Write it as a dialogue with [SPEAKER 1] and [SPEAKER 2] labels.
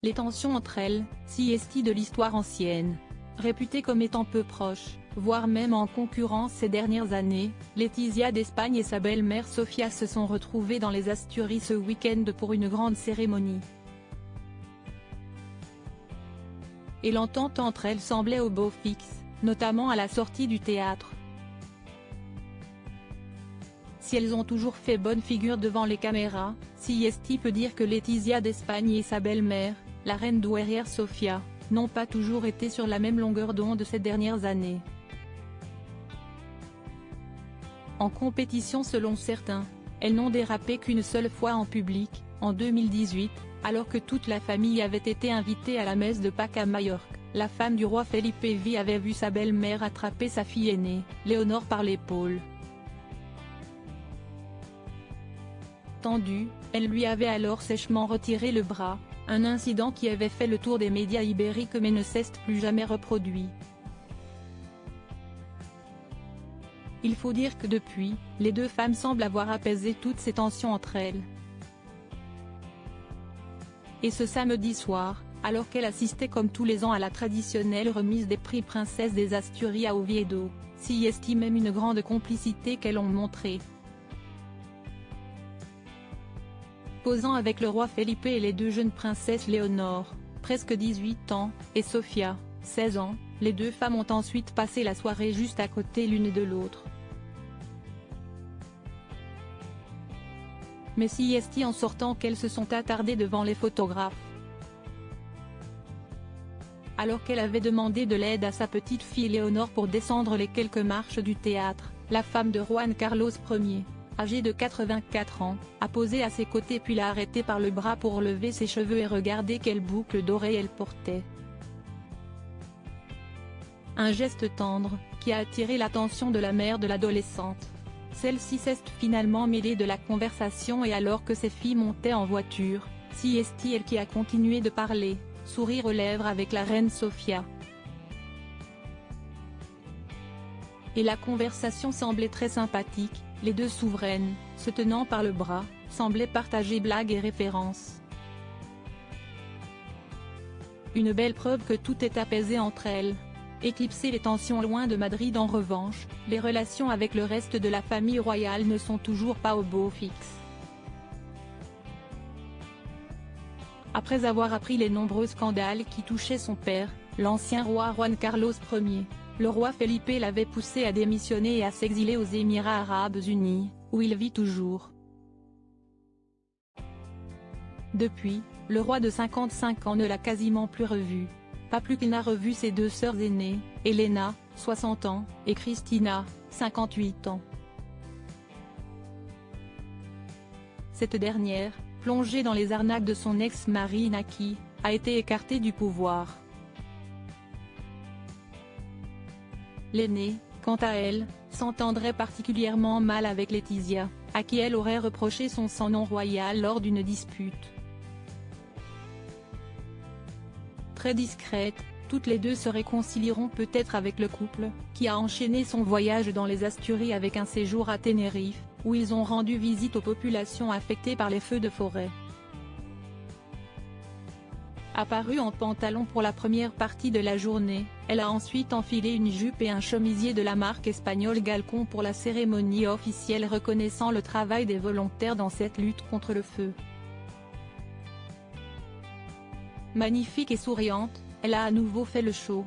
[SPEAKER 1] Les tensions entre elles, CST de l'histoire ancienne. Réputées comme étant peu proches, voire même en concurrence ces dernières années, Laetitia d'Espagne et sa belle-mère Sofia se sont retrouvées dans les Asturies ce week-end pour une grande cérémonie. Et l'entente entre elles semblait au beau fixe, notamment à la sortie du théâtre. Si elles ont toujours fait bonne figure devant les caméras, CST peut dire que Laetitia d'Espagne et sa belle-mère, la reine douairière Sofia, n'ont pas toujours été sur la même longueur d'onde ces dernières années. En compétition selon certains, elles n'ont dérapé qu'une seule fois en public, en 2018, alors que toute la famille avait été invitée à la messe de Pâques à Majorque. La femme du roi Felipe V avait vu sa belle-mère attraper sa fille aînée, Léonore par l'épaule. Tendue, elle lui avait alors sèchement retiré le bras, un incident qui avait fait le tour des médias ibériques mais ne s'est plus jamais reproduit. Il faut dire que depuis, les deux femmes semblent avoir apaisé toutes ces tensions entre elles. Et ce samedi soir, alors qu'elle assistait comme tous les ans à la traditionnelle remise des prix Princesse des Asturies à Oviedo, s'y estime même une grande complicité qu'elles ont montrée. Posant avec le roi Felipe et les deux jeunes princesses Léonore, presque 18 ans, et Sofia, 16 ans, les deux femmes ont ensuite passé la soirée juste à côté l'une de l'autre. Mais CST en sortant qu'elles se sont attardées devant les photographes. Alors qu'elle avait demandé de l'aide à sa petite fille Léonore pour descendre les quelques marches du théâtre, la femme de Juan Carlos Ier, âgée de 84 ans, a posé à ses côtés puis l'a arrêtée par le bras pour lever ses cheveux et regarder quelle boucle d'oreille elle portait. Un geste tendre, qui a attiré l'attention de la mère de l'adolescente. Celle-ci s'est finalement mêlée de la conversation et alors que ses filles montaient en voiture, CST elle qui a continué de parler, sourire aux lèvres avec la reine Sofia. Et la conversation semblait très sympathique, les deux souveraines, se tenant par le bras, semblaient partager blagues et références. Une belle preuve que tout est apaisé entre elles. Éclipser les tensions loin de Madrid en revanche, les relations avec le reste de la famille royale ne sont toujours pas au beau fixe. Après avoir appris les nombreux scandales qui touchaient son père, l'ancien roi Juan Carlos Ier, le roi Felipe l'avait poussé à démissionner et à s'exiler aux Émirats arabes unis, où il vit toujours. Depuis, le roi de 55 ans ne l'a quasiment plus revu. Pas plus qu'il n'a revu ses deux sœurs aînées, Elena, 60 ans, et Cristina, 58 ans. Cette dernière, plongée dans les arnaques de son ex-mari Naki, a été écartée du pouvoir. L'aînée, quant à elle, s'entendrait particulièrement mal avec Laetitia, à qui elle aurait reproché son sang non royal lors d'une dispute. Très discrètes, toutes les deux se réconcilieront peut-être avec le couple, qui a enchaîné son voyage dans les Asturies avec un séjour à Tenerife, où ils ont rendu visite aux populations affectées par les feux de forêt. Apparue en pantalon pour la première partie de la journée, elle a ensuite enfilé une jupe et un chemisier de la marque espagnole Galcon pour la cérémonie officielle reconnaissant le travail des volontaires dans cette lutte contre le feu. Magnifique et souriante, elle a à nouveau fait le show.